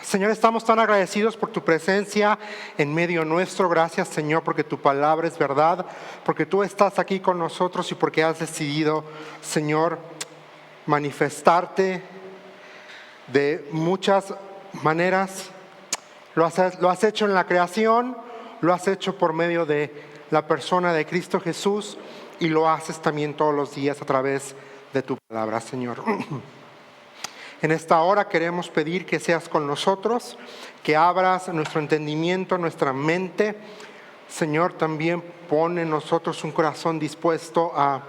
Señor, estamos tan agradecidos por tu presencia en medio nuestro. Gracias, Señor, porque tu palabra es verdad, porque tú estás aquí con nosotros y porque has decidido, Señor, manifestarte de muchas maneras. Lo has hecho en la creación, lo has hecho por medio de la persona de Cristo Jesús y lo haces también todos los días a través de tu palabra, Señor. En esta hora queremos pedir que seas con nosotros, que abras nuestro entendimiento, nuestra mente. Señor, también pone en nosotros un corazón dispuesto a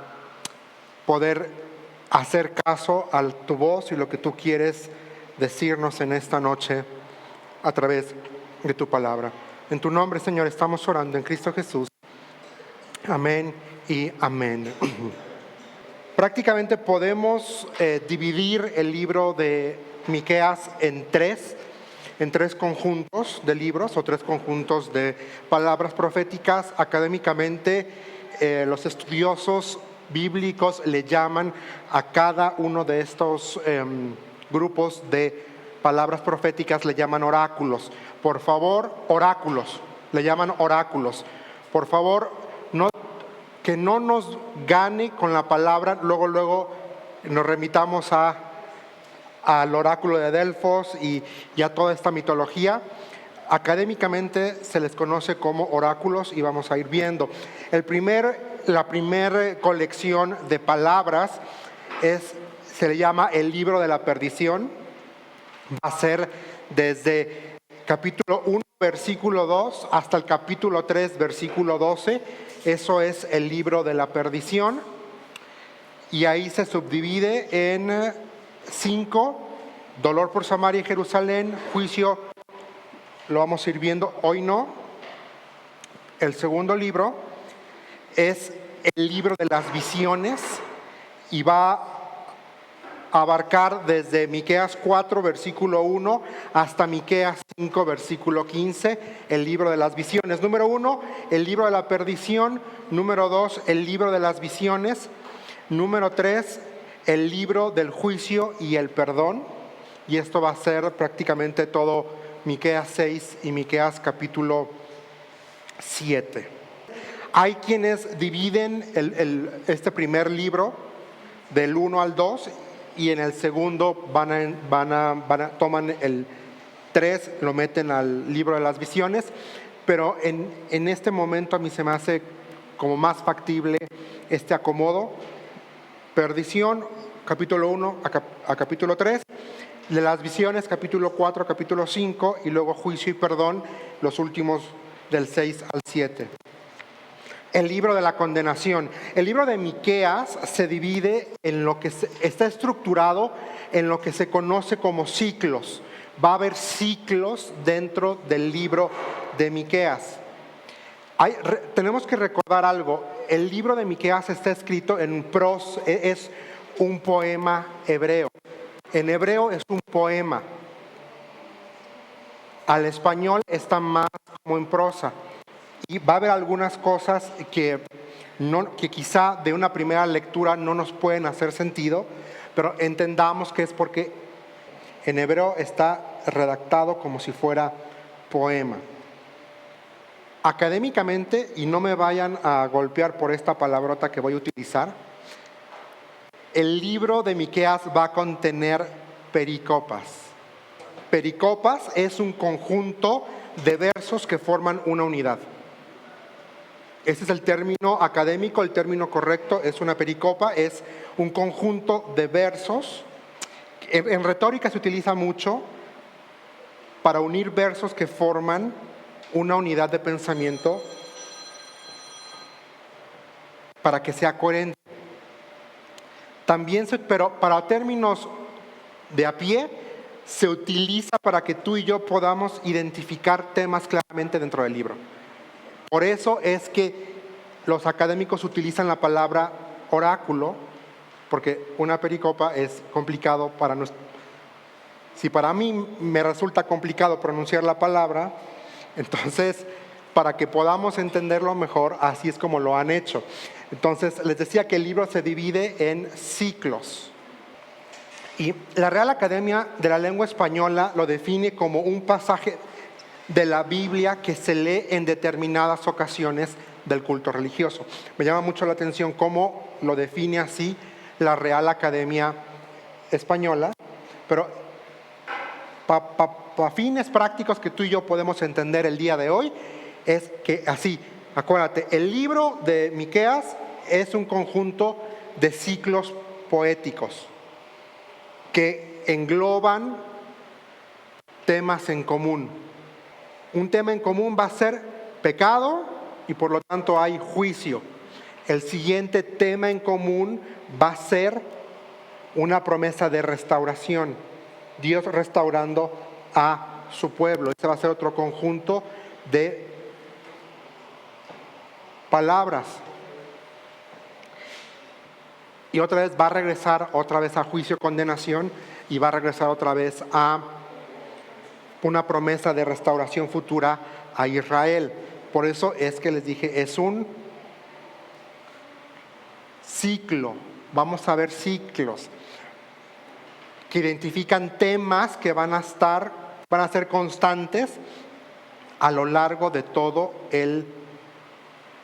poder hacer caso a tu voz y lo que tú quieres decirnos en esta noche a través de tu palabra. En tu nombre, Señor, estamos orando en Cristo Jesús. Amén y amén. Prácticamente podemos dividir el libro de Miqueas en tres conjuntos de libros o tres conjuntos de palabras proféticas. Académicamente, los estudiosos bíblicos le llaman a cada uno de estos grupos de palabras proféticas, le llaman oráculos. Por favor, oráculos, le llaman oráculos. Por favor, que no nos gane con la palabra, luego nos remitamos al oráculo de Delfos y a toda esta mitología. Académicamente se les conoce como oráculos y vamos a ir viendo. La primera colección de palabras se le llama el libro de la perdición. Va a ser desde capítulo 1, versículo 2 hasta el capítulo 3, versículo 12. Eso es el libro de la perdición. Y ahí se subdivide en 5: dolor por Samaria y Jerusalén, juicio, lo vamos a ir viendo, hoy no. El segundo libro es el libro de las visiones y va a abarcar desde Miqueas 4, versículo 1 hasta Miqueas 5, versículo 15, el libro de las visiones. Número 1, el libro de la perdición. Número 2, el libro de las visiones. Número 3, el libro del juicio y el perdón. Y esto va a ser prácticamente todo Miqueas 6 y Miqueas capítulo 7. Hay quienes dividen este primer libro del 1 al 2 y en el segundo toman el 3, lo meten al libro de las visiones, pero en este momento a mí se me hace como más factible este acomodo. Perdición, capítulo 1 a capítulo 3, de las visiones, capítulo 4 a capítulo 5, y luego juicio y perdón, los últimos del 6 al 7. El libro de la condenación. El libro de Miqueas se divide en lo que está estructurado en lo que se conoce como ciclos. Va a haber ciclos dentro del libro de Miqueas. Tenemos que recordar algo. El libro de Miqueas está escrito en prosa, es un poema hebreo. En hebreo es un poema. Al español está más como en prosa. Y va a haber algunas cosas que quizá de una primera lectura no nos pueden hacer sentido, pero entendamos que es porque en hebreo está redactado como si fuera poema. Académicamente, y no me vayan a golpear por esta palabrota que voy a utilizar, el libro de Miqueas va a contener pericopas. Pericopas es un conjunto de versos que forman una unidad. Ese es el término académico, el término correcto es una pericopa, es un conjunto de versos. En retórica se utiliza mucho para unir versos que forman una unidad de pensamiento para que sea coherente. También, pero para términos de a pie, se utiliza para que tú y yo podamos identificar temas claramente dentro del libro. Por eso es que los académicos utilizan la palabra oráculo, porque una pericopa es complicado para nosotros. Si para mí me resulta complicado pronunciar la palabra, entonces para que podamos entenderlo mejor, así es como lo han hecho. Entonces les decía que el libro se divide en ciclos. Y la Real Academia de la Lengua Española lo define como un pasaje de la Biblia que se lee en determinadas ocasiones del culto religioso. Me llama mucho la atención cómo lo define así la Real Academia Española, pero para fines prácticos que tú y yo podemos entender el día de hoy, es que así, acuérdate, el libro de Miqueas es un conjunto de ciclos poéticos que engloban temas en común. Un tema en común va a ser pecado y por lo tanto hay juicio. El siguiente tema en común va a ser una promesa de restauración. Dios restaurando a su pueblo. Este va a ser otro conjunto de palabras. Y otra vez va a regresar otra vez a juicio, condenación, y va a regresar otra vez a una promesa de restauración futura a Israel. Por eso es que les dije, es un ciclo. Vamos a ver ciclos que identifican temas que van a ser constantes a lo largo de todo el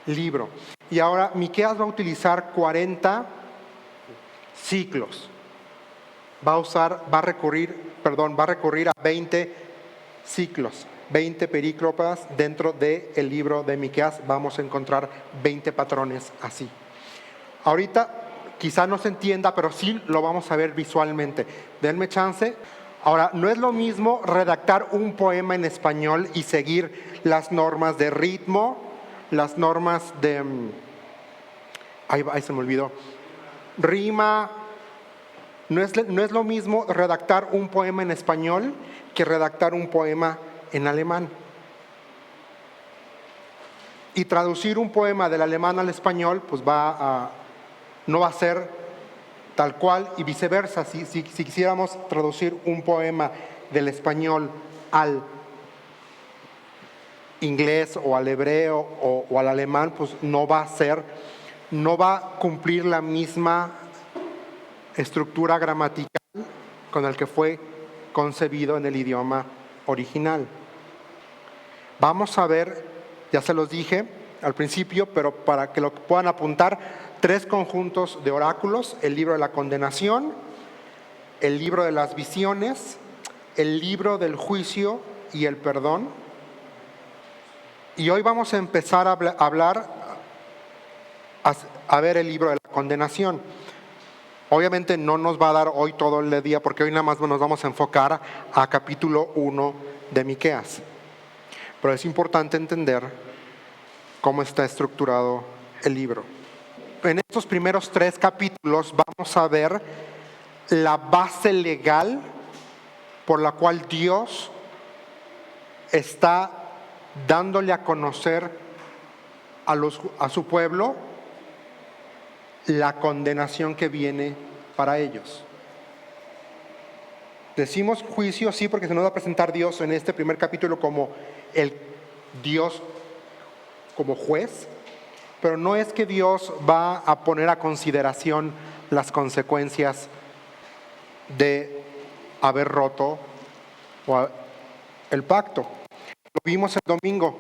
libro. Y ahora Miqueas va a utilizar 40 ciclos. Va a recurrir a 20 ciclos, 20 perícopes dentro del libro de Miqueas. Vamos a encontrar 20 patrones así. Ahorita quizá no se entienda, pero sí lo vamos a ver visualmente. Denme chance. Ahora, no es lo mismo redactar un poema en español y seguir las normas de ritmo, las normas de... Ahí se me olvidó. Rima. No es lo mismo redactar un poema en español que redactar un poema en alemán. Y traducir un poema del alemán al español, pues no va a ser tal cual, y viceversa. Si quisiéramos traducir un poema del español al inglés o al hebreo o al alemán, pues no va a cumplir la misma estructura gramatical con el que fue concebido en el idioma original. Vamos a ver, ya se los dije al principio, pero para que lo puedan apuntar, 3 conjuntos de oráculos: el libro de la condenación, el libro de las visiones, el libro del juicio y el perdón. Y hoy vamos a empezar a ver el libro de la condenación. Obviamente no nos va a dar hoy todo el día, porque hoy nada más nos vamos a enfocar a capítulo 1 de Miqueas. Pero es importante entender cómo está estructurado el libro. En estos primeros 3 capítulos vamos a ver la base legal por la cual Dios está dándole a conocer a su pueblo la condenación que viene para ellos. Decimos juicio, sí, porque se nos va a presentar Dios en este primer capítulo como el Dios, como juez, pero no es que Dios va a poner a consideración las consecuencias de haber roto el pacto. Lo vimos el domingo,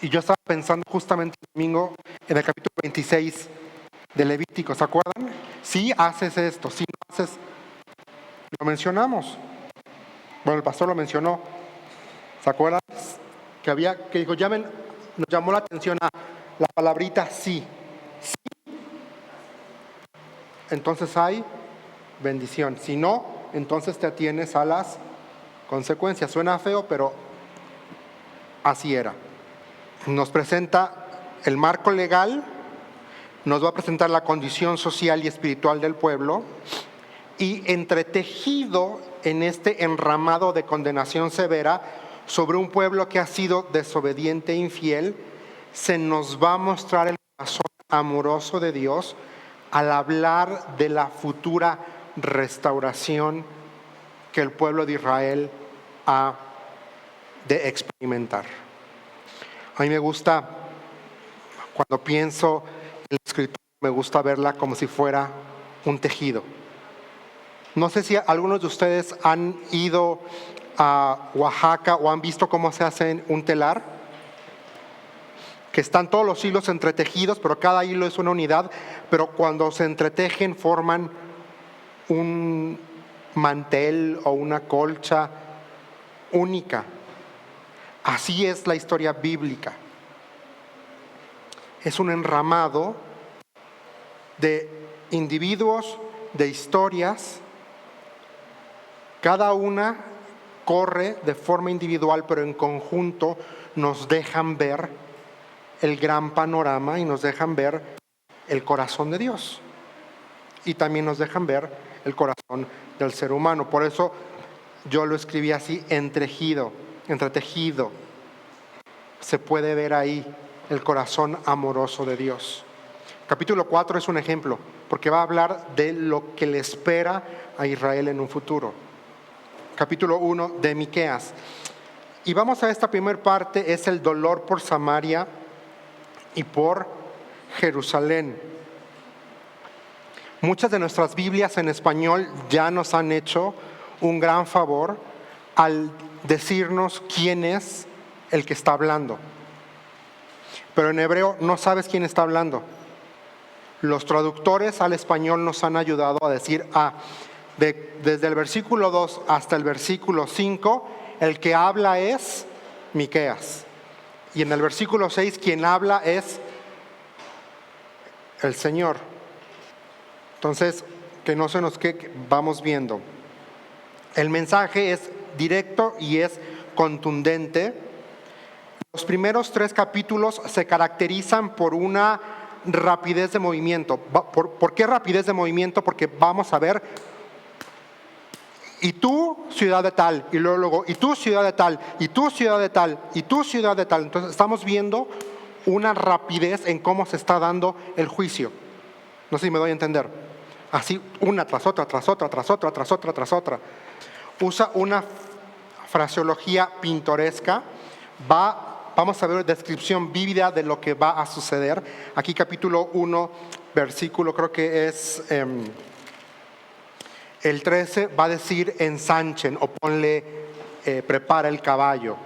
y yo estaba pensando justamente el domingo en el capítulo 26 de Levítico, ¿se acuerdan? Si haces esto, si no haces, lo mencionamos. Bueno, el pastor lo mencionó. ¿Se acuerdan? Que dijo, nos llamó la atención a la palabrita sí. Sí. Entonces hay bendición. Si no, entonces te atienes a las consecuencias. Suena feo, pero así era. Nos presenta el marco legal, nos va a presentar la condición social y espiritual del pueblo, y entretejido en este enramado de condenación severa sobre un pueblo que ha sido desobediente e infiel, se nos va a mostrar el corazón amoroso de Dios al hablar de la futura restauración que el pueblo de Israel ha de experimentar. A mí me gusta, cuando pienso en la escritura, me gusta verla como si fuera un tejido. No sé si algunos de ustedes han ido a Oaxaca o han visto cómo se hace un telar, que están todos los hilos entretejidos, pero cada hilo es una unidad, pero cuando se entretejen forman un mantel o una colcha única. Así es la historia bíblica. Es un enramado de individuos, de historias. Cada una corre de forma individual, pero en conjunto nos dejan ver el gran panorama y nos dejan ver el corazón de Dios. Y también nos dejan ver el corazón del ser humano. Por eso yo lo escribí así, entretejido. Se puede ver ahí el corazón amoroso de Dios. Capítulo 4 es un ejemplo, porque va a hablar de lo que le espera a Israel en un futuro. Capítulo 1 de Miqueas. Y vamos a esta primera parte, es el dolor por Samaria y por Jerusalén. Muchas de nuestras Biblias en español ya nos han hecho un gran favor al decirnos quién es el que está hablando. Pero en hebreo no sabes quién está hablando. Los traductores al español nos han ayudado a decir, desde el versículo 2 hasta el versículo 5, el que habla es Miqueas. Y en el versículo 6, quien habla es el Señor. Entonces, que no se nos quede, vamos viendo. El mensaje es directo y es contundente. Los primeros 3 capítulos se caracterizan por una rapidez de movimiento. ¿Por qué rapidez de movimiento? Porque vamos a ver, y tú ciudad de tal, y luego, y tú ciudad de tal, y tú ciudad de tal, y tú ciudad de tal. Entonces estamos viendo una rapidez en cómo se está dando el juicio. No sé si me doy a entender. Así, una tras otra, tras otra, tras otra, tras otra, tras otra. Usa una fraseología pintoresca. Vamos a ver descripción vívida de lo que va a suceder. Aquí capítulo 1, versículo, creo que es el 13, va a decir ensanchen o ponle, prepara el caballo.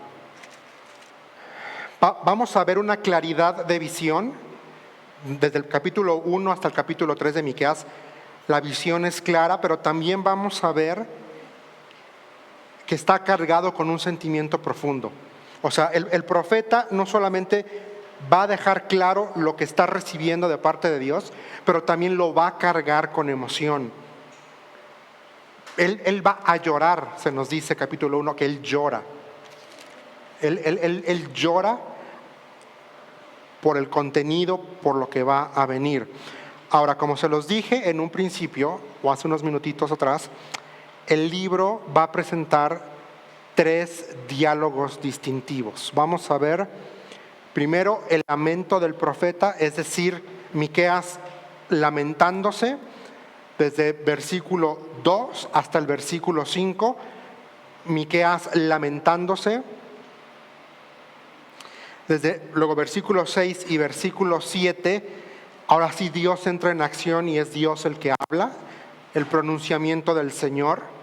Vamos a ver una claridad de visión. Desde el capítulo 1 hasta el capítulo 3 de Miqueas, la visión es clara, pero también vamos a ver que está cargado con un sentimiento profundo. O sea, el profeta no solamente va a dejar claro lo que está recibiendo de parte de Dios, pero también lo va a cargar con emoción. Él va a llorar, se nos dice capítulo 1, que él llora. Él llora por el contenido, por lo que va a venir. Ahora, como se los dije en un principio, o hace unos minutitos atrás, el libro va a presentar 3 diálogos distintivos. Vamos a ver primero el lamento del profeta, es decir, Miqueas lamentándose desde versículo 2 hasta el versículo 5, Miqueas lamentándose. Luego versículo 6 y versículo 7, ahora sí Dios entra en acción y es Dios el que habla, el pronunciamiento del Señor.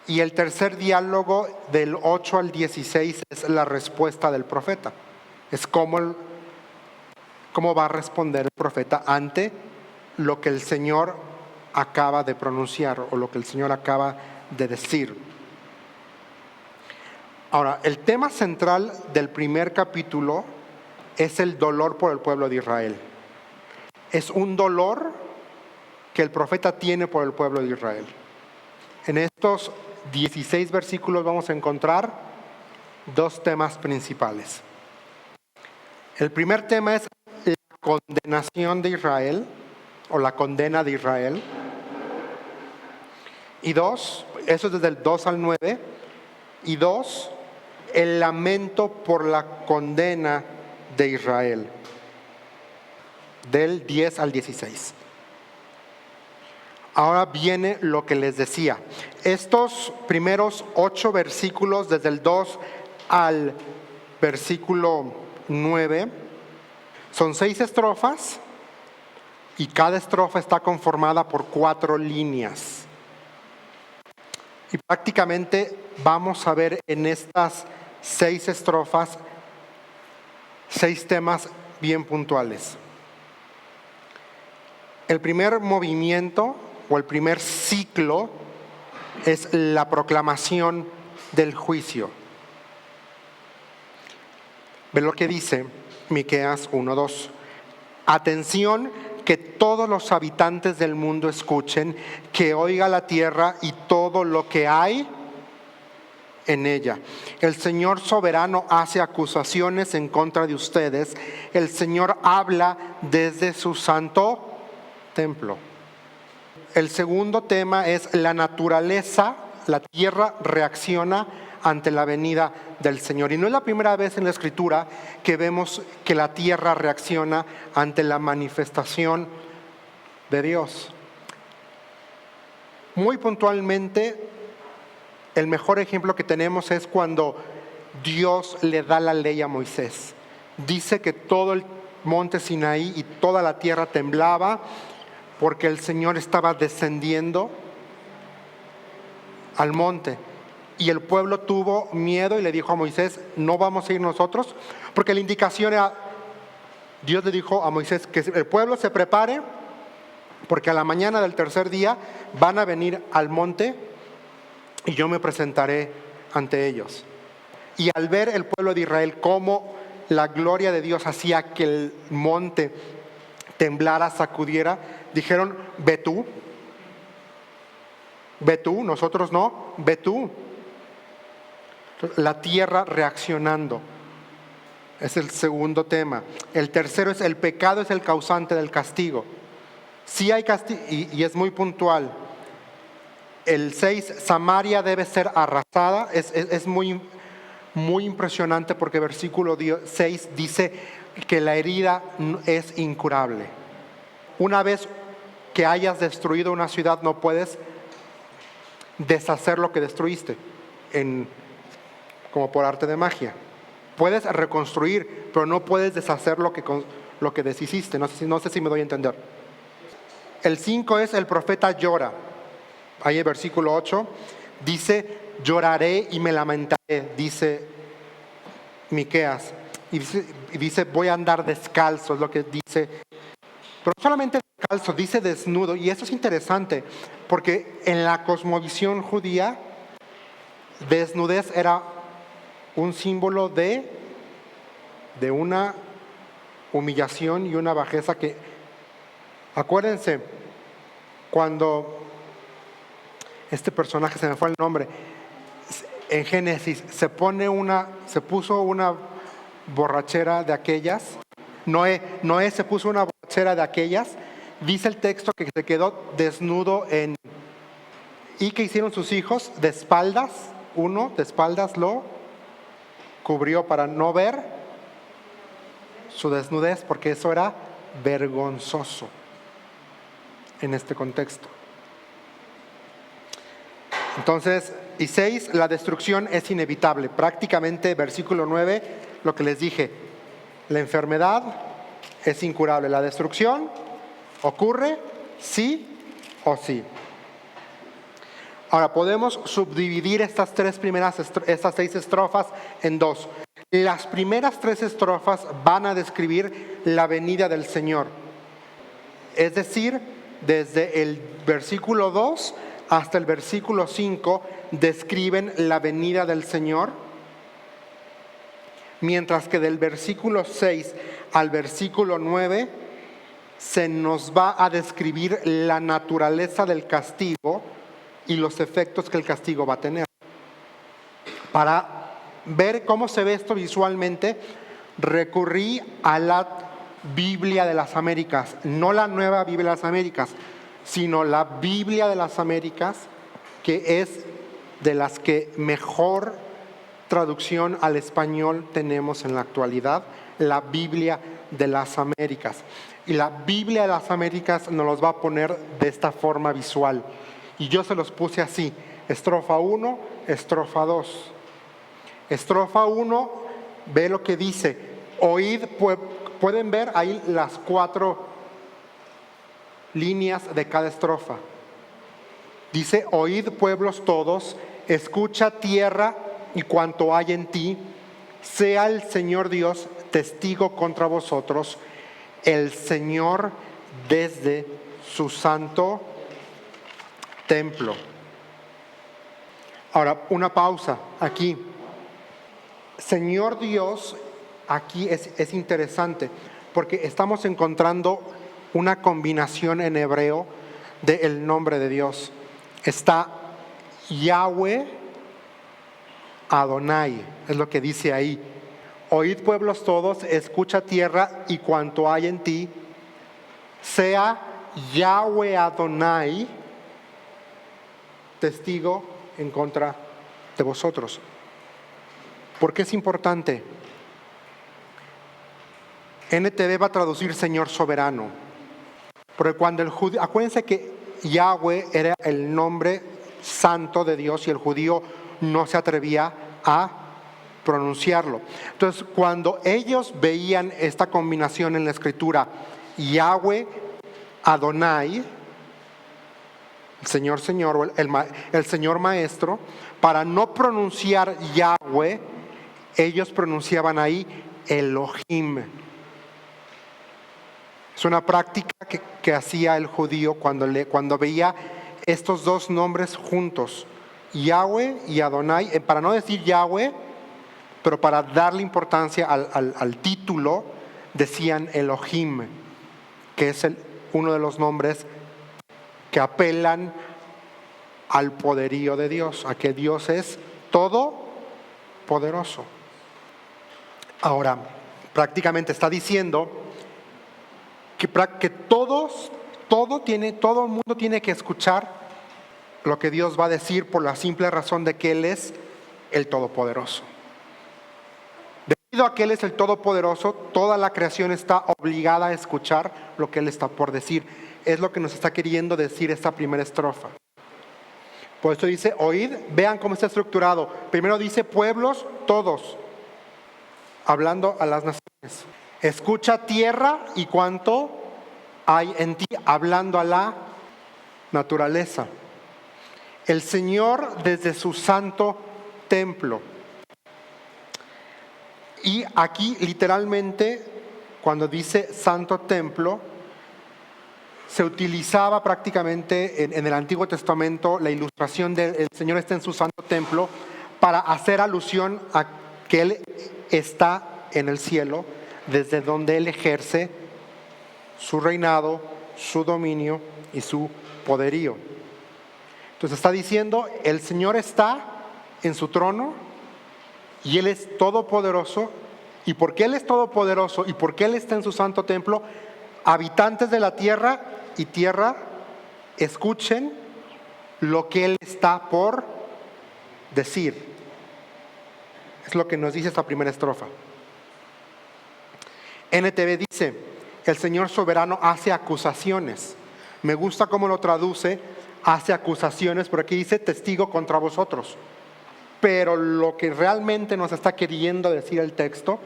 Y el tercer diálogo del 8 al 16 es la respuesta del profeta. Es cómo va a responder el profeta ante lo que el Señor acaba de pronunciar o lo que el Señor acaba de decir. Ahora, el tema central del primer capítulo es el dolor por el pueblo de Israel. Es un dolor que el profeta tiene por el pueblo de Israel. En estos 16 versículos vamos a encontrar 2 temas principales. El primer tema es la condenación de Israel o la condena de Israel. Y 2, eso es desde el 2 al 9. Y 2, el lamento por la condena de Israel, del 10 al 16. Ahora viene lo que les decía. Estos primeros 8 versículos, desde el 2 al versículo 9, son 6 estrofas y cada estrofa está conformada por 4 líneas. Y prácticamente vamos a ver en estas 6 estrofas 6 temas bien puntuales. El primer movimiento o el primer ciclo es la proclamación del juicio. Ve lo que dice Miqueas 1:2. Atención, que todos los habitantes del mundo escuchen, que oiga la tierra y todo lo que hay en ella. El Señor soberano hace acusaciones en contra de ustedes. El Señor habla desde su santo templo. El segundo tema es la naturaleza. La tierra reacciona ante la venida del Señor. Y no es la primera vez en la Escritura que vemos que la tierra reacciona ante la manifestación de Dios. Muy puntualmente, el mejor ejemplo que tenemos es cuando Dios le da la ley a Moisés. Dice que todo el monte Sinaí y toda la tierra temblaba porque el Señor estaba descendiendo al monte. Y el pueblo tuvo miedo y le dijo a Moisés, no vamos a ir nosotros, porque la indicación era, Dios le dijo a Moisés que el pueblo se prepare, porque a la mañana del tercer día van a venir al monte y yo me presentaré ante ellos. Y al ver el pueblo de Israel cómo la gloria de Dios hacía que el monte temblara, sacudiera, dijeron, ve tú, nosotros no, ve tú. La tierra reaccionando. Es el segundo tema. El tercero es el pecado es el causante del castigo. Sí hay castigo y es muy puntual. El 6, Samaria debe ser arrasada. Es muy, muy impresionante porque versículo 6 dice que la herida es incurable. Una vez que hayas destruido una ciudad no puedes deshacer lo que destruiste como por arte de magia. Puedes reconstruir, pero no puedes deshacer lo que deshiciste. No sé si me doy a entender. El 5 es el profeta llora. Ahí el versículo 8 dice, lloraré y me lamentaré, dice Miqueas. Y dice, voy a andar descalzo, es lo que dice. Pero no solamente descalzo, dice desnudo. Y eso es interesante, porque en la cosmovisión judía, desnudez era un símbolo de una humillación y una bajeza que, acuérdense, cuando este personaje, se me fue el nombre, en Génesis se puso una borrachera de aquellas, Noé se puso una borrachera de aquellas, dice el texto que se quedó desnudo y que hicieron sus hijos de espaldas, lo cubrió para no ver su desnudez, porque eso era vergonzoso en este contexto. Entonces, y 6, la destrucción es inevitable. Prácticamente, versículo 9, lo que les dije, la enfermedad es incurable. La destrucción ocurre sí o sí. Ahora, podemos subdividir estas 6 estrofas en 2. Las primeras 3 estrofas van a describir la venida del Señor. Es decir, desde el versículo 2 hasta el versículo 5 describen la venida del Señor, mientras que del versículo 6 al versículo 9 se nos va a describir la naturaleza del castigo y los efectos que el castigo va a tener. Para ver cómo se ve esto visualmente, recurrí a la Biblia de las Américas, no la Nueva Biblia de las Américas, sino la Biblia de las Américas, que es de las que mejor traducción al español tenemos en la actualidad, la Biblia de las Américas. Y la Biblia de las Américas nos los va a poner de esta forma visual. Y yo se los puse así, estrofa 1, estrofa 2. Estrofa 1, ve lo que dice, oíd, pueden ver ahí las 4 líneas de cada estrofa. Dice, oíd pueblos todos, escucha tierra y cuanto hay en ti, sea el Señor Dios testigo contra vosotros, el Señor desde su santo templo. Ahora, una pausa aquí. Señor Dios, aquí es interesante, porque estamos encontrando una combinación en hebreo del nombre de Dios. Está Yahweh Adonai, es lo que dice ahí. Oíd pueblos todos, escucha tierra y cuanto hay en ti, sea Yahweh Adonai testigo en contra de vosotros. ¿Por qué es importante? NTV va a traducir Señor soberano. Porque cuando el judío, acuérdense que Yahweh era el nombre santo de Dios y el judío no se atrevía a pronunciarlo. Entonces, cuando ellos veían esta combinación en la escritura, Yahweh Adonai, el Señor Señor, o el Señor Maestro, para no pronunciar Yahweh, ellos pronunciaban ahí Elohim. Es una práctica que hacía el judío cuando veía estos dos nombres juntos, Yahweh y Adonai, para no decir Yahweh, pero para darle importancia al título, decían Elohim, que es uno de los nombres que apelan al poderío de Dios, a que Dios es todopoderoso. Ahora, prácticamente está diciendo que todo el mundo tiene que escuchar lo que Dios va a decir por la simple razón de que Él es el Todopoderoso. Debido a que Él es el Todopoderoso, toda la creación está obligada a escuchar lo que Él está por decir. Es lo que nos está queriendo decir esta primera estrofa. Por eso dice, oíd, vean cómo está estructurado. Primero dice pueblos, todos, hablando a las naciones. Escucha tierra y cuánto hay en ti, hablando a la naturaleza. El Señor desde su santo templo. Y aquí literalmente, cuando dice santo templo, se utilizaba prácticamente en el Antiguo Testamento la ilustración del Señor está en su santo templo para hacer alusión a que Él está en el cielo, desde donde Él ejerce su reinado, su dominio y su poderío. Entonces está diciendo, el Señor está en su trono y Él es todopoderoso, y porque Él es todopoderoso y porque Él está en su santo templo, habitantes de la tierra y tierra, escuchen lo que Él está por decir. Es lo que nos dice esta primera estrofa. NTV dice, el Señor soberano hace acusaciones. Me gusta cómo lo traduce, hace acusaciones, pero aquí dice testigo contra vosotros. Pero lo que realmente nos está queriendo decir el texto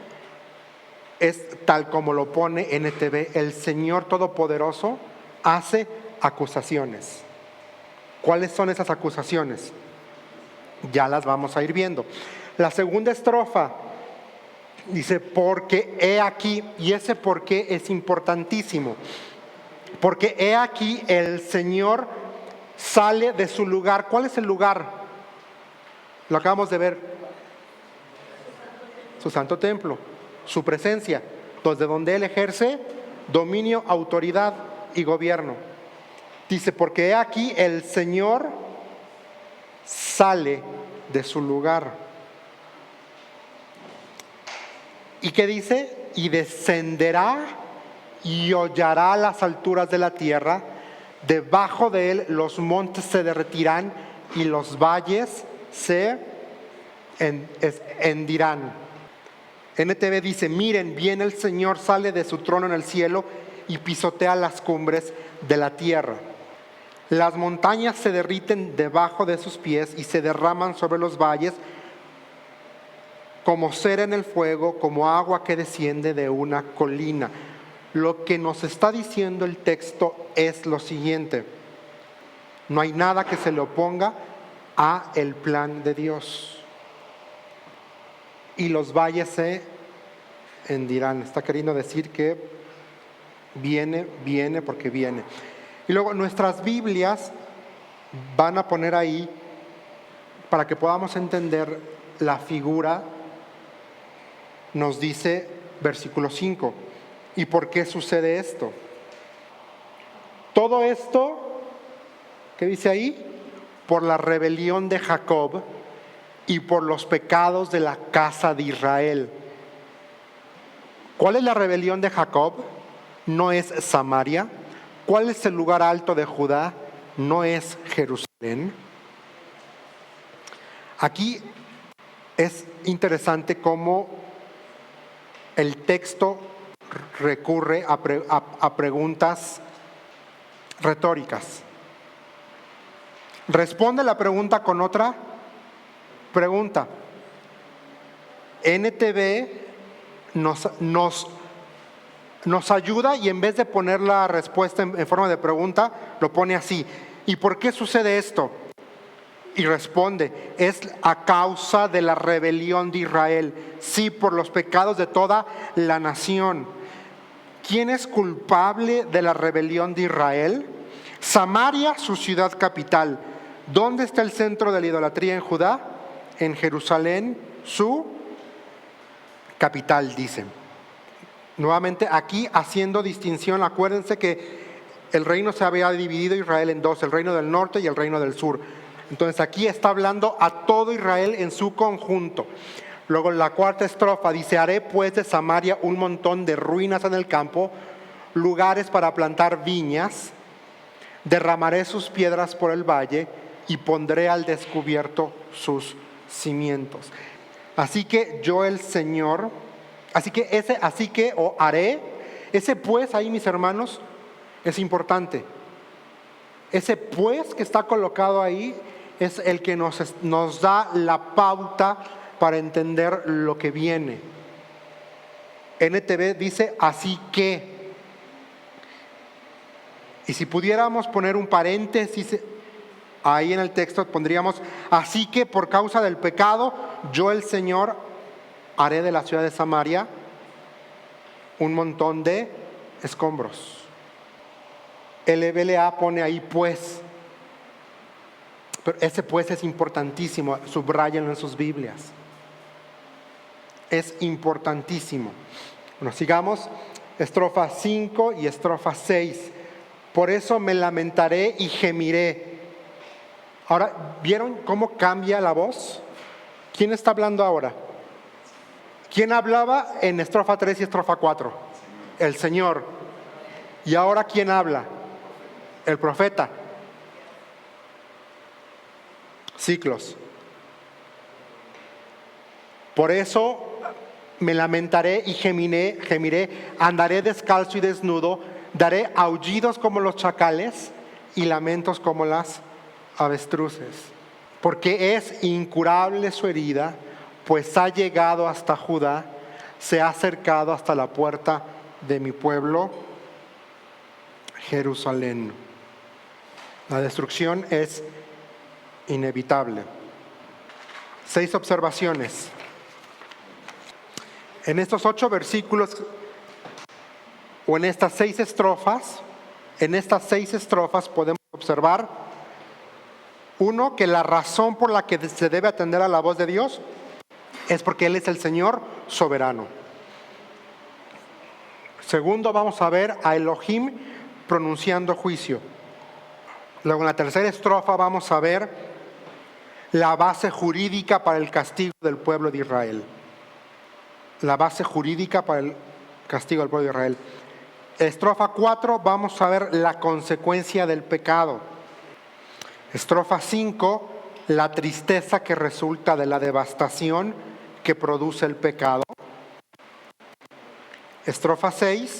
es tal como lo pone NTV, el Señor Todopoderoso hace acusaciones. ¿Cuáles son esas acusaciones? Ya las vamos a ir viendo. La segunda estrofa dice, porque he aquí, y ese por qué es importantísimo, porque he aquí el Señor sale de su lugar. ¿Cuál es el lugar? Lo acabamos de ver. Su santo templo, su presencia, desde donde Él ejerce dominio, autoridad y gobierno. Dice, porque he aquí el Señor sale de su lugar. ¿Y qué dice? Y descenderá y hollará las alturas de la tierra. Debajo de Él los montes se derretirán y los valles se hendirán. NTV dice, miren, viene el Señor, sale de su trono en el cielo y pisotea las cumbres de la tierra. Las montañas se derriten debajo de sus pies y se derraman sobre los valles como cera en el fuego, como agua que desciende de una colina. Lo que nos está diciendo el texto es lo siguiente. No hay nada que se le oponga a el plan de Dios. Y los valles se hendirán. Está queriendo decir que viene porque viene. Y luego nuestras Biblias van a poner ahí, para que podamos entender la figura, nos dice versículo 5. ¿Y por qué sucede esto? Todo esto, ¿qué dice ahí? Por la rebelión de Jacob y por los pecados de la casa de Israel. ¿Cuál es la rebelión de Jacob? No es Samaria. ¿Cuál es el lugar alto de Judá? No es Jerusalén. Aquí es interesante cómo el texto recurre a preguntas retóricas. Responde la pregunta con otra pregunta. NTV nos ayuda, y en vez de poner la respuesta en forma de pregunta, lo pone así. ¿Y por qué sucede esto? Y responde, es a causa de la rebelión de Israel. Sí, por los pecados de toda la nación. ¿Quién es culpable de la rebelión de Israel? Samaria, su ciudad capital. ¿Dónde está el centro de la idolatría en Judá? En Jerusalén, su capital, dice. Nuevamente aquí haciendo distinción. Acuérdense que el reino se había dividido Israel en dos, el reino del norte y el reino del sur. Entonces aquí está hablando a todo Israel en su conjunto. Luego la cuarta estrofa dice: haré pues de Samaria un montón de ruinas en el campo, lugares para plantar viñas, derramaré sus piedras por el valle y pondré al descubierto sus cimientos. Así que yo el Señor, haré, ese pues ahí, mis hermanos, es importante. Ese pues que está colocado ahí es el que nos da la pauta para entender lo que viene. NTV dice así que. Y si pudiéramos poner un paréntesis ahí en el texto, pondríamos: así que por causa del pecado, yo el Señor haré de la ciudad de Samaria un montón de escombros. El EBLA pone ahí pues, pero ese pues es importantísimo, subráyenlo en sus Biblias. Es importantísimo. Bueno, sigamos, estrofa 5 y estrofa 6. Por eso me lamentaré y gemiré. Ahora, ¿vieron cómo cambia la voz? ¿Quién está hablando ahora? ¿Quién hablaba en estrofa 3 y estrofa 4? El Señor. ¿Y ahora quién habla? El profeta. Ciclos. Por eso me lamentaré y gemiré, andaré descalzo y desnudo, daré aullidos como los chacales y lamentos como las avestruces. Porque es incurable su herida, pues ha llegado hasta Judá, se ha acercado hasta la puerta de mi pueblo, Jerusalén. La destrucción es inevitable. 6 observaciones. En estos 8 versículos, o en estas 6 estrofas, podemos observar: 1, que la razón por la que se debe atender a la voz de Dios es porque Él es el Señor soberano. 2, vamos a ver a Elohim pronunciando juicio. Luego en la tercera estrofa vamos a ver la base jurídica para el castigo del pueblo de Israel. La base jurídica para el castigo del pueblo de Israel. Estrofa 4, vamos a ver la consecuencia del pecado. Estrofa 5, la tristeza que resulta de la devastación que produce el pecado. Estrofa 6,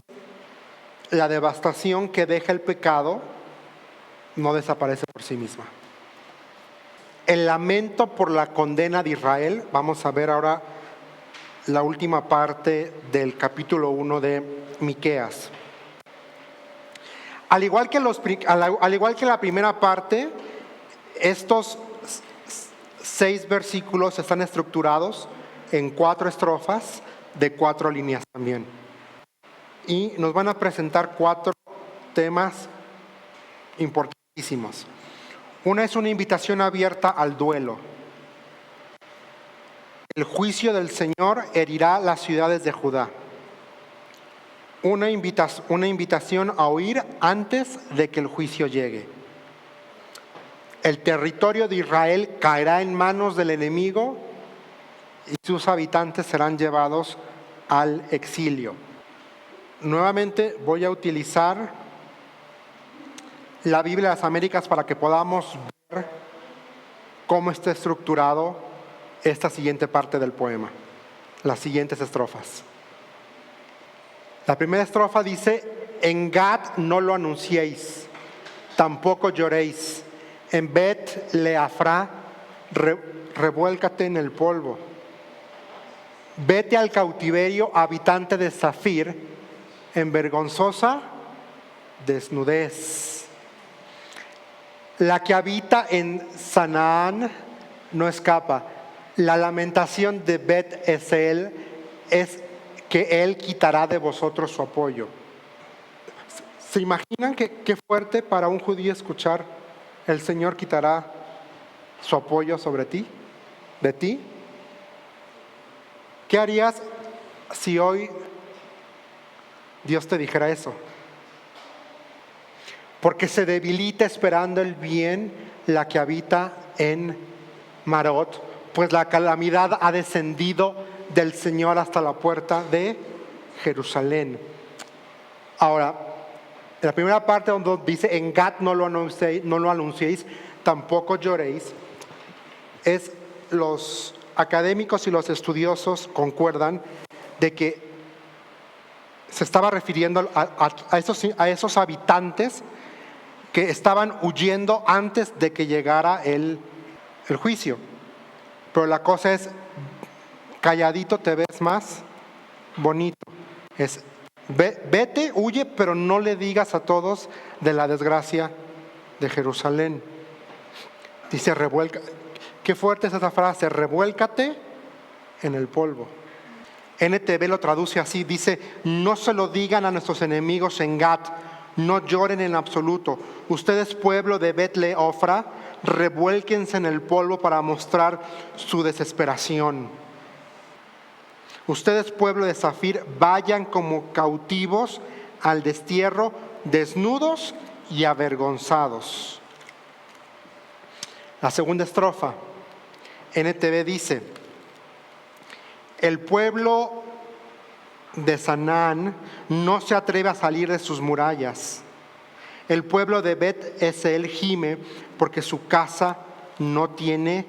la devastación que deja el pecado no desaparece por sí misma. El lamento por la condena de Israel. Vamos a ver ahora la última parte del capítulo 1 de Miqueas. Al igual que, al igual que la primera parte, estos 6 versículos están estructurados en 4 estrofas de 4 líneas también. Y nos van a presentar 4 temas importantísimos. Una es una invitación abierta al duelo. El juicio del Señor herirá las ciudades de Judá. Una invitación a huir antes de que el juicio llegue. El territorio de Israel caerá en manos del enemigo y sus habitantes serán llevados al exilio. Nuevamente voy a utilizar la Biblia de las Américas para que podamos ver cómo está estructurado esta siguiente parte del poema, las siguientes estrofas. La primera estrofa dice: en Gad no lo anunciéis, tampoco lloréis. En Bet Leafra, revuélcate en el polvo. Vete al cautiverio, habitante de Zafir, en vergonzosa desnudez. La que habita en Sanaán no escapa. La lamentación de Bet Esel es que Él quitará de vosotros su apoyo. ¿Se imaginan qué fuerte para un judío escuchar: el Señor quitará su apoyo sobre ti, de ti? ¿Qué harías si hoy Dios te dijera eso? Porque se debilita esperando el bien la que habita en Marot, pues la calamidad ha descendido del Señor hasta la puerta de Jerusalén. Ahora, la primera parte donde dice: en Gad no lo anunciéis, tampoco lloréis, los académicos y los estudiosos concuerdan de que se estaba refiriendo a esos habitantes que estaban huyendo antes de que llegara el juicio. Pero la cosa es: calladito te ves más bonito. Vete, huye, pero no le digas a todos de la desgracia de Jerusalén. Dice: revuelca. Qué fuerte es esa frase: revuélcate en el polvo. NTV lo traduce así, dice: no se lo digan a nuestros enemigos en Gad, no lloren en absoluto. Ustedes, pueblo de Bet-le-Ofra, revuélquense en el polvo para mostrar su desesperación. Ustedes, pueblo de Zafir, vayan como cautivos al destierro, desnudos y avergonzados. La segunda estrofa, NTV dice: el pueblo de Sanaán no se atreve a salir de sus murallas. El pueblo de Bet Esel gime porque su casa no tiene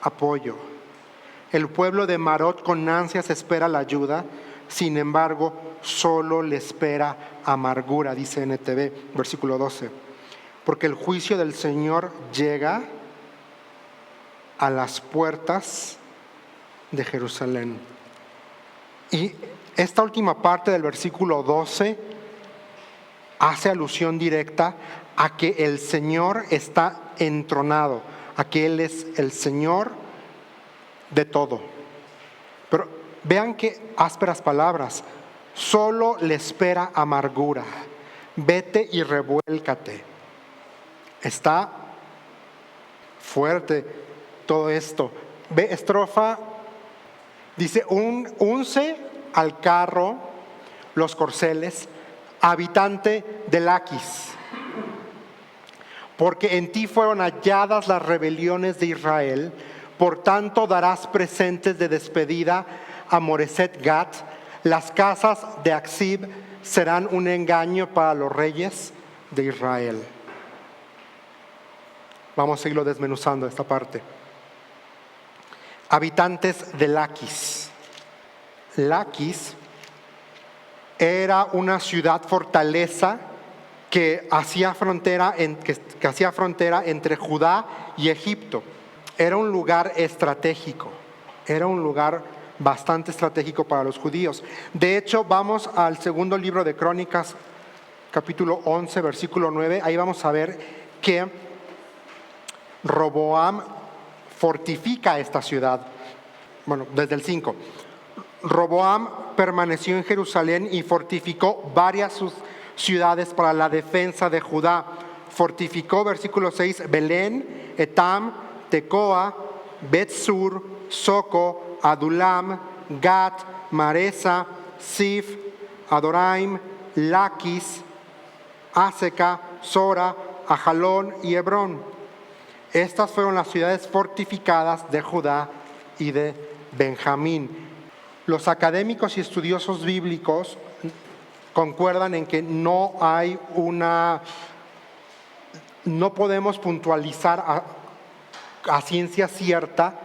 apoyo. El pueblo de Marot con ansias espera la ayuda, sin embargo, solo le espera amargura, dice NTV, versículo 12. Porque el juicio del Señor llega a las puertas de Jerusalén. Y esta última parte del versículo 12 hace alusión directa a que el Señor está entronado, a que Él es el Señor de todo. Pero vean qué ásperas palabras: solo le espera amargura. Vete y revuélcate. Está fuerte todo esto. Ve, estrofa dice: unce al carro los corceles, habitante de Laquis, porque en ti fueron halladas las rebeliones de Israel. Por tanto darás presentes de despedida a Moreset Gat. Las casas de Aksib serán un engaño para los reyes de Israel. Vamos a seguirlo desmenuzando esta parte. Habitantes de Laquis. Laquis era una ciudad fortaleza que hacía frontera entre Judá y Egipto. Era un lugar estratégico, era un lugar bastante estratégico para los judíos. De hecho, vamos al segundo libro de Crónicas, capítulo 11, versículo 9, ahí vamos a ver que Roboam fortifica esta ciudad. Bueno, desde el 5. Roboam permaneció en Jerusalén y fortificó varias ciudades para la defensa de Judá. Fortificó, versículo 6, Belén, Etam, Tecoa, Bet-sur, Soco, Adulam, Gat, Maresa, Sif, Adoraim, Laquis, Aseca, Sora, Ajalón y Hebrón. Estas fueron las ciudades fortificadas de Judá y de Benjamín. Los académicos y estudiosos bíblicos concuerdan en que no podemos puntualizar a ciencia cierta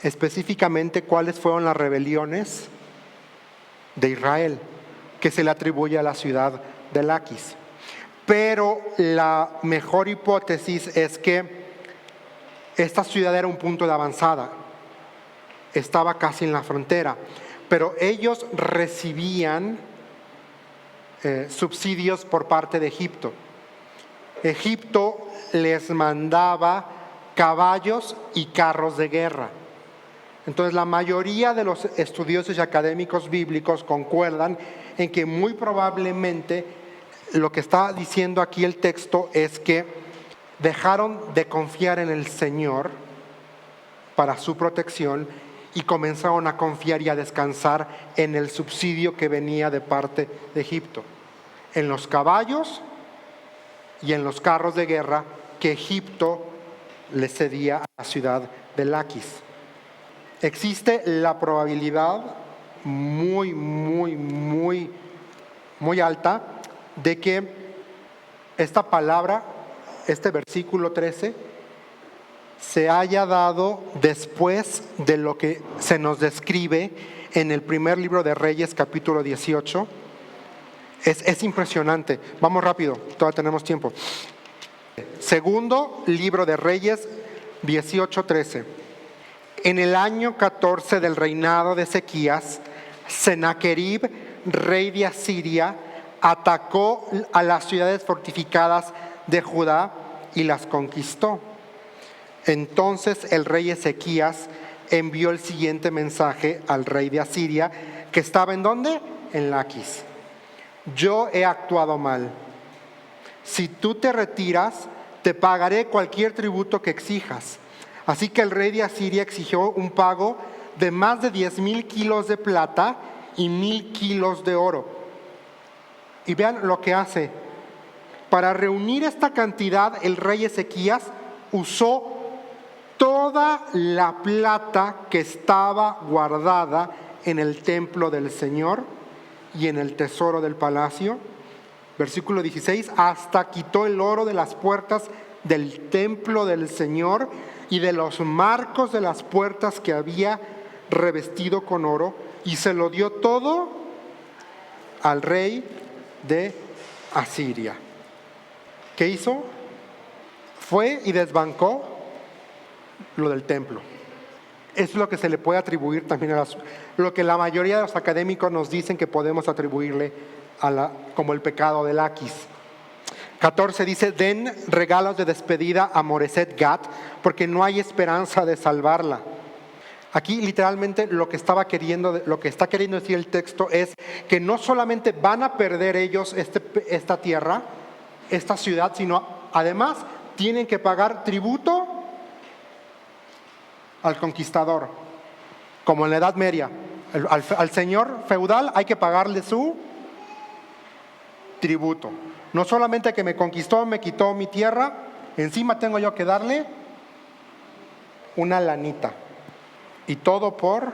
específicamente cuáles fueron las rebeliones de Israel que se le atribuye a la ciudad de Laquis. Pero la mejor hipótesis es que esta ciudad era un punto de avanzada, estaba casi en la frontera, pero ellos recibían subsidios por parte de Egipto. Egipto les mandaba caballos y carros de guerra. Entonces la mayoría de los estudiosos y académicos bíblicos concuerdan en que muy probablemente lo que está diciendo aquí el texto es que dejaron de confiar en el Señor para su protección y comenzaron a confiar y a descansar en el subsidio que venía de parte de Egipto, en los caballos y en los carros de guerra que Egipto le cedía a la ciudad de Laquis. Existe la probabilidad muy alta de que esta palabra, este versículo 13, se haya dado después de lo que se nos describe en el primer libro de Reyes, capítulo 18. Es impresionante. Vamos rápido, todavía tenemos tiempo. Segundo libro de Reyes, 18:13. En el año 14 del reinado de Ezequías, Sennacherib, rey de Asiria, atacó a las ciudades fortificadas de Judá y las conquistó. Entonces el rey Ezequías envió el siguiente mensaje al rey de Asiria, que estaba ¿en dónde? En Laquis. Yo he actuado mal. Si tú te retiras, te pagaré cualquier tributo que exijas. Así que el rey de Asiria exigió un pago de más de 10,000 kilos de plata y 1,000 kilos de oro. Y vean lo que hace. Para reunir esta cantidad, el rey Ezequías usó toda la plata que estaba guardada en el templo del Señor y en el tesoro del palacio. Versículo 16, hasta quitó el oro de las puertas del templo del Señor y de los marcos de las puertas que había revestido con oro, y se lo dio todo al rey de Asiria. ¿Qué hizo? Fue y desbancó lo del templo. Eso es lo que se le puede atribuir también lo que la mayoría de los académicos nos dicen que podemos atribuirle como el pecado de Laquis. 14 dice, den regalos de despedida a Moreset Gat, porque no hay esperanza de salvarla. Aquí literalmente lo que está queriendo decir el texto es que no solamente van a perder ellos esta tierra, esta ciudad, sino además tienen que pagar tributo al conquistador, como en la Edad Media. Al señor feudal hay que pagarle su tributo. No solamente que me conquistó, me quitó mi tierra, encima tengo yo que darle una lanita. Y todo por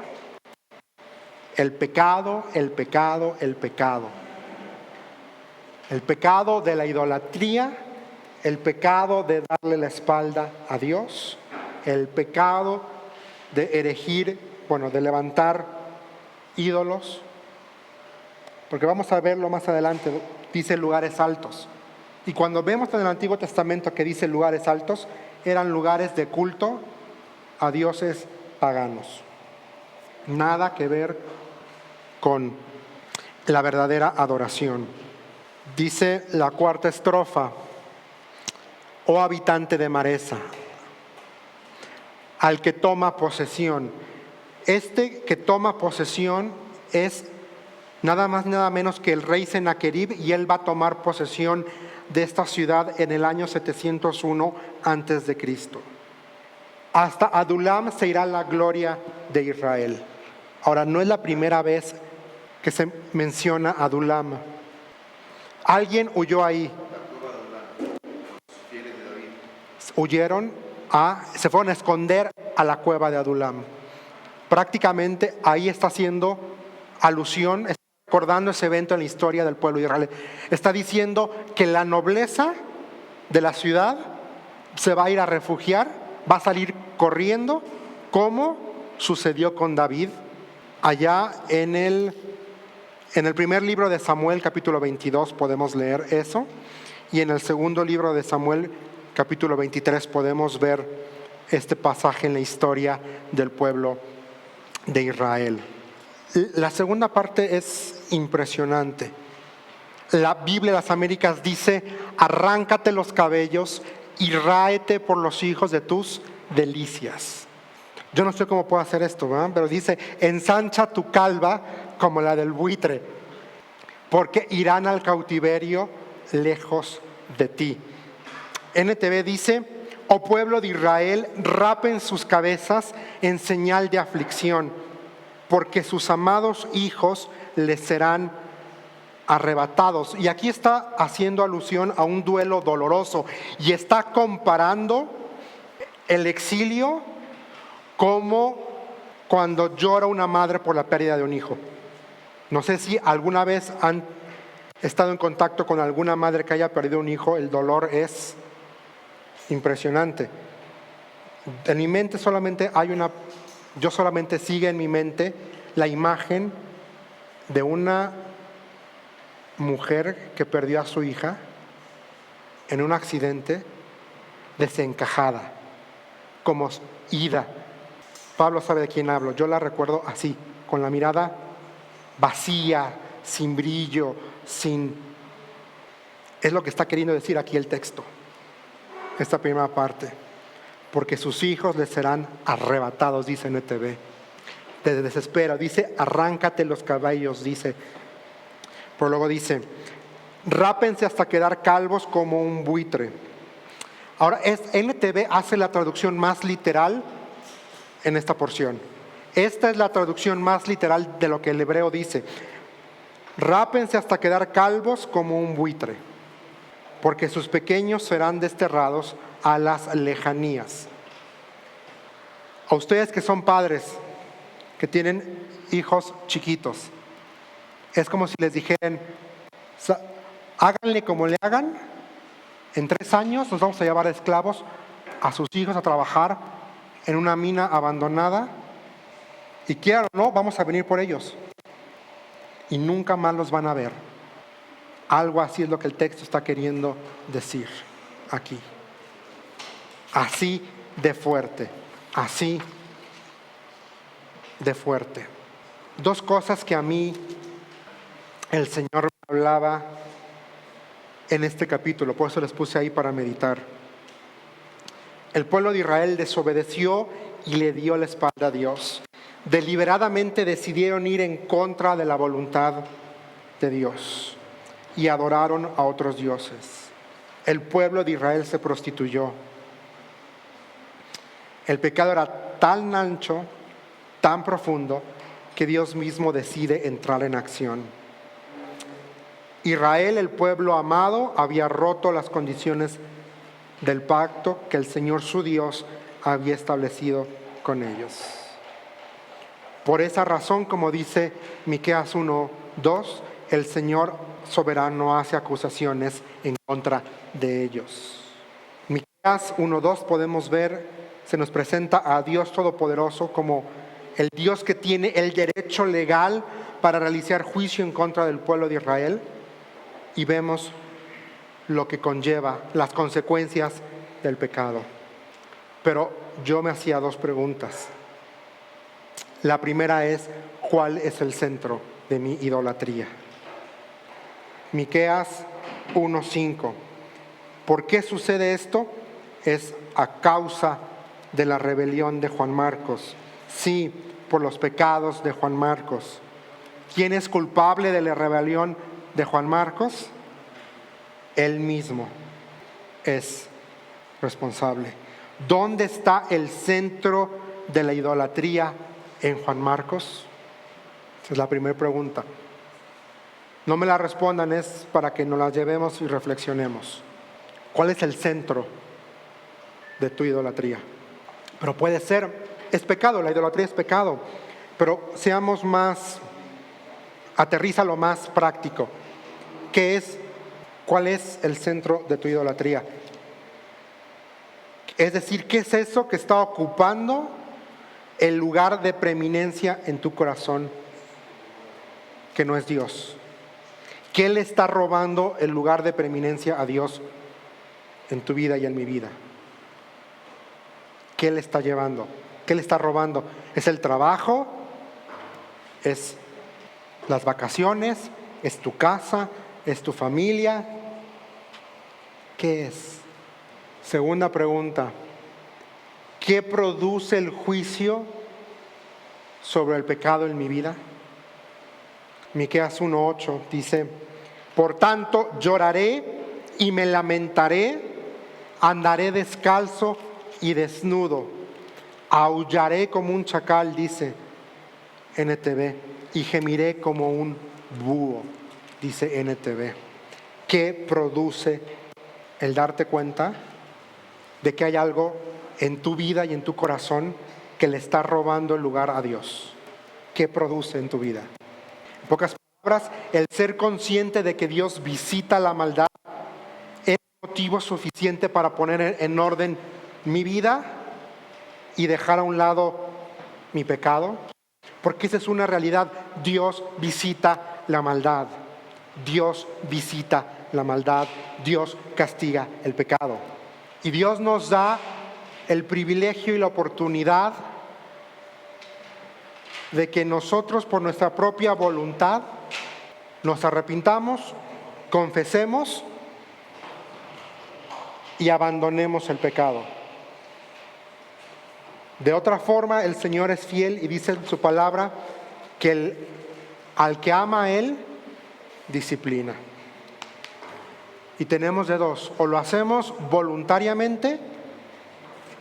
el pecado. El pecado de la idolatría, el pecado de darle la espalda a Dios, el pecado de de levantar ídolos. Porque vamos a verlo más adelante, dice lugares altos. Y cuando vemos en el Antiguo Testamento que dice lugares altos, eran lugares de culto a dioses paganos. Nada que ver con la verdadera adoración. Dice la cuarta estrofa: oh habitante de Maresa, al que toma posesión. Este que toma posesión es nada más nada menos que el rey Sennacherib, y él va a tomar posesión de esta ciudad en el año 701 antes de Cristo. Hasta Adulam se irá la gloria de Israel. Ahora, no es la primera vez que se menciona Adulam. Alguien huyó ahí. Se fueron a esconder a la cueva de Adulam. Prácticamente ahí está haciendo alusión, está recordando ese evento en la historia del pueblo de Israel. Está diciendo que la nobleza de la ciudad se va a ir a refugiar, va a salir corriendo, como sucedió con David allá en el primer libro de Samuel, capítulo 22, podemos leer eso, y en el segundo libro de Samuel, capítulo 23, podemos ver este pasaje en la historia del pueblo de Israel. La segunda parte es impresionante. La Biblia de las Américas dice: arráncate los cabellos y ráete por los hijos de tus delicias. Yo no sé cómo puedo hacer esto, ¿verdad? Pero dice: ensancha tu calva como la del buitre, porque irán al cautiverio lejos de ti. NTV dice: oh pueblo de Israel, rapen sus cabezas en señal de aflicción, porque sus amados hijos les serán arrebatados. Y aquí está haciendo alusión a un duelo doloroso, y está comparando el exilio como cuando llora una madre por la pérdida de un hijo. No sé si alguna vez han estado en contacto con alguna madre que haya perdido un hijo. El dolor es impresionante. En mi mente yo solamente sigue en mi mente la imagen de una mujer que perdió a su hija en un accidente, desencajada, como ida. Pablo sabe de quién hablo. Yo la recuerdo así, con la mirada vacía, sin brillo, Es lo que está queriendo decir aquí el texto, esta primera parte. Porque sus hijos les serán arrebatados, dice NTV. Te desespera, dice: arráncate los cabellos, dice. Pero luego dice: rápense hasta quedar calvos como un buitre. Ahora, NTV hace la traducción más literal en esta porción. Esta es la traducción más literal de lo que el hebreo dice: rápense hasta quedar calvos como un buitre, porque sus pequeños serán desterrados a las lejanías. A ustedes que son padres, que tienen hijos chiquitos, es como si les dijeran: háganle como le hagan, en 3 años nos vamos a llevar esclavos a sus hijos a trabajar en una mina abandonada, y quieran o no, vamos a venir por ellos y nunca más los van a ver. Algo así es lo que el texto está queriendo decir aquí. Así de fuerte, así de fuerte. 2 cosas que a mí el Señor me hablaba en este capítulo, por eso les puse ahí para meditar. El pueblo de Israel desobedeció y le dio la espalda a Dios. Deliberadamente decidieron ir en contra de la voluntad de Dios y adoraron a otros dioses. El pueblo de Israel se prostituyó. El pecado era tan ancho, tan profundo, que Dios mismo decide entrar en acción. Israel, el pueblo amado, había roto las condiciones del pacto que el Señor su Dios había establecido con ellos. Por esa razón, como dice Miqueas 1:2, el Señor soberano hace acusaciones en contra de ellos. Miqueas 1:2 podemos ver, se nos presenta a Dios Todopoderoso como el Dios que tiene el derecho legal para realizar juicio en contra del pueblo de Israel, y vemos lo que conlleva, las consecuencias del pecado. Pero yo me hacía 2 preguntas. La primera es: ¿cuál es el centro de mi idolatría? Miqueas 1:5. ¿Por qué sucede esto? Es a causa de la rebelión de Juan Marcos. Sí, por los pecados de Juan Marcos. ¿Quién es culpable de la rebelión de Juan Marcos? Él mismo es responsable. ¿Dónde está el centro de la idolatría en Juan Marcos? Esa es la primera pregunta. No me la respondan, es para que nos la llevemos y reflexionemos. ¿Cuál es el centro de tu idolatría? Pero puede ser, es pecado, la idolatría es pecado, pero seamos más, aterrízalo más práctico. ¿Cuál es el centro de tu idolatría? Es decir, ¿qué es eso que está ocupando el lugar de preeminencia en tu corazón que no es Dios? ¿Qué le está robando el lugar de preeminencia a Dios en tu vida y en mi vida? ¿Qué le está llevando? ¿Qué le está robando? ¿Es el trabajo? ¿Es las vacaciones? ¿Es tu casa? ¿Es tu familia? ¿Qué es? Segunda pregunta. ¿Qué produce el juicio sobre el pecado en mi vida? Miqueas 1:8 dice: por tanto lloraré y me lamentaré, andaré descalzo y desnudo, aullaré como un chacal, dice NTV, y gemiré como un búho, dice NTV. ¿Qué produce el darte cuenta de que hay algo en tu vida y en tu corazón que le está robando el lugar a Dios? ¿Qué produce en tu vida? En pocas palabras, el ser consciente de que Dios visita la maldad es motivo suficiente para poner en orden mi vida y dejar a un lado mi pecado, porque esa es una realidad. Dios visita la maldad. Dios visita la maldad. Dios castiga el pecado. Y Dios nos da el privilegio y la oportunidad de que nosotros, por nuestra propia voluntad, nos arrepintamos, confesemos y abandonemos el pecado. De otra forma, el Señor es fiel y dice en su palabra que al que ama a Él, disciplina. Y tenemos de dos: o lo hacemos voluntariamente,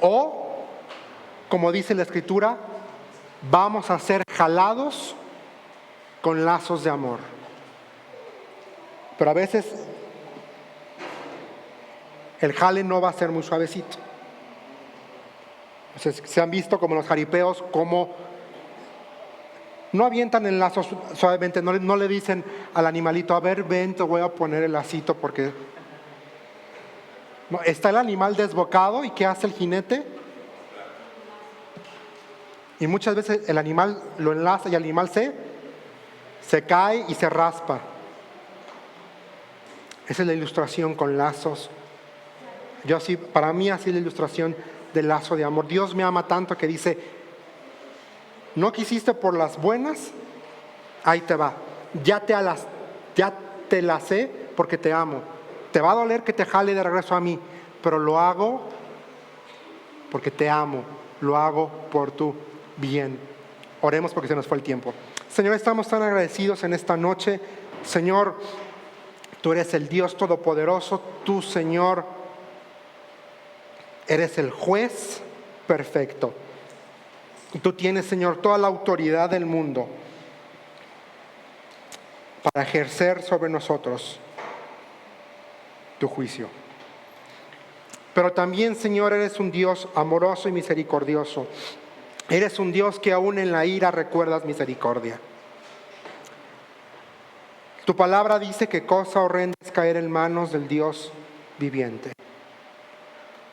o, como dice la Escritura, vamos a ser jalados con lazos de amor. Pero a veces el jale no va a ser muy suavecito. Entonces, se han visto como los jaripeos, como no avientan el lazo suavemente, no le dicen al animalito: a ver, ven, te voy a poner el lacito, porque no, está el animal desbocado. ¿Y qué hace el jinete? Y muchas veces el animal lo enlaza y el animal se cae y se raspa. Esa es la ilustración con lazos. Para mí así es la ilustración del lazo de amor. Dios me ama tanto que dice: no quisiste por las buenas, ahí te va. Ya te lacé porque te amo. Te va a doler que te jale de regreso a mí, pero lo hago porque te amo. Lo hago por tu bien. Oremos porque se nos fue el tiempo. Señor, estamos tan agradecidos en esta noche. Señor, tú eres el Dios Todopoderoso. Tú, Señor, eres el juez perfecto. Tú tienes, Señor, toda la autoridad del mundo para ejercer sobre nosotros tu juicio. Pero también, Señor, eres un Dios amoroso y misericordioso. Eres un Dios que aún en la ira recuerdas misericordia. Tu palabra dice que cosa horrenda es caer en manos del Dios viviente.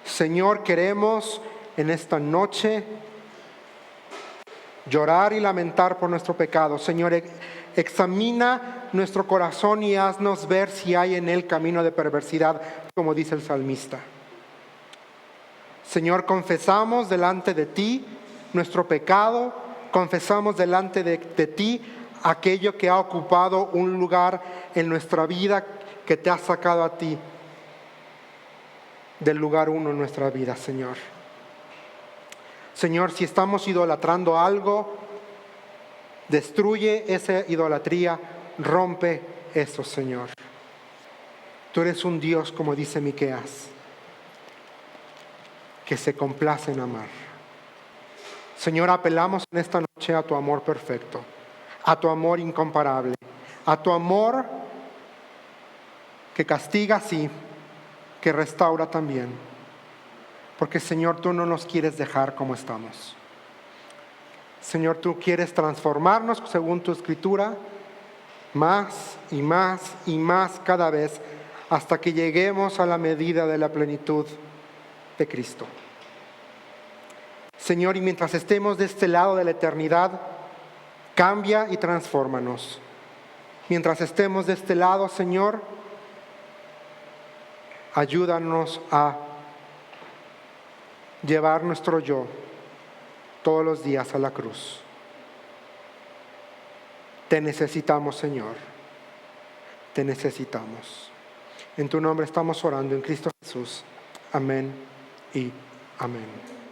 Señor, queremos en esta noche llorar y lamentar por nuestro pecado. Señor, examina nuestro corazón y haznos ver si hay en él camino de perversidad, como dice el salmista. Señor, confesamos delante de ti nuestro pecado, confesamos delante de ti aquello que ha ocupado un lugar en nuestra vida que te ha sacado a ti del lugar uno en nuestra vida, Señor. Señor, si estamos idolatrando algo, destruye esa idolatría, rompe eso, Señor. Tú eres un Dios, como dice Miqueas, que se complace en amar. Señor, apelamos en esta noche a tu amor perfecto, a tu amor incomparable, a tu amor que castiga, sí, que restaura también. Porque, Señor, tú no nos quieres dejar como estamos. Señor, tú quieres transformarnos según tu escritura, más y más y más cada vez, hasta que lleguemos a la medida de la plenitud de Cristo. Señor, y mientras estemos de este lado de la eternidad, cambia y transfórmanos. Mientras estemos de este lado, Señor, ayúdanos a llevar nuestro yo todos los días a la cruz. Te necesitamos, Señor. Te necesitamos. En tu nombre estamos orando, en Cristo Jesús. Amén y amén.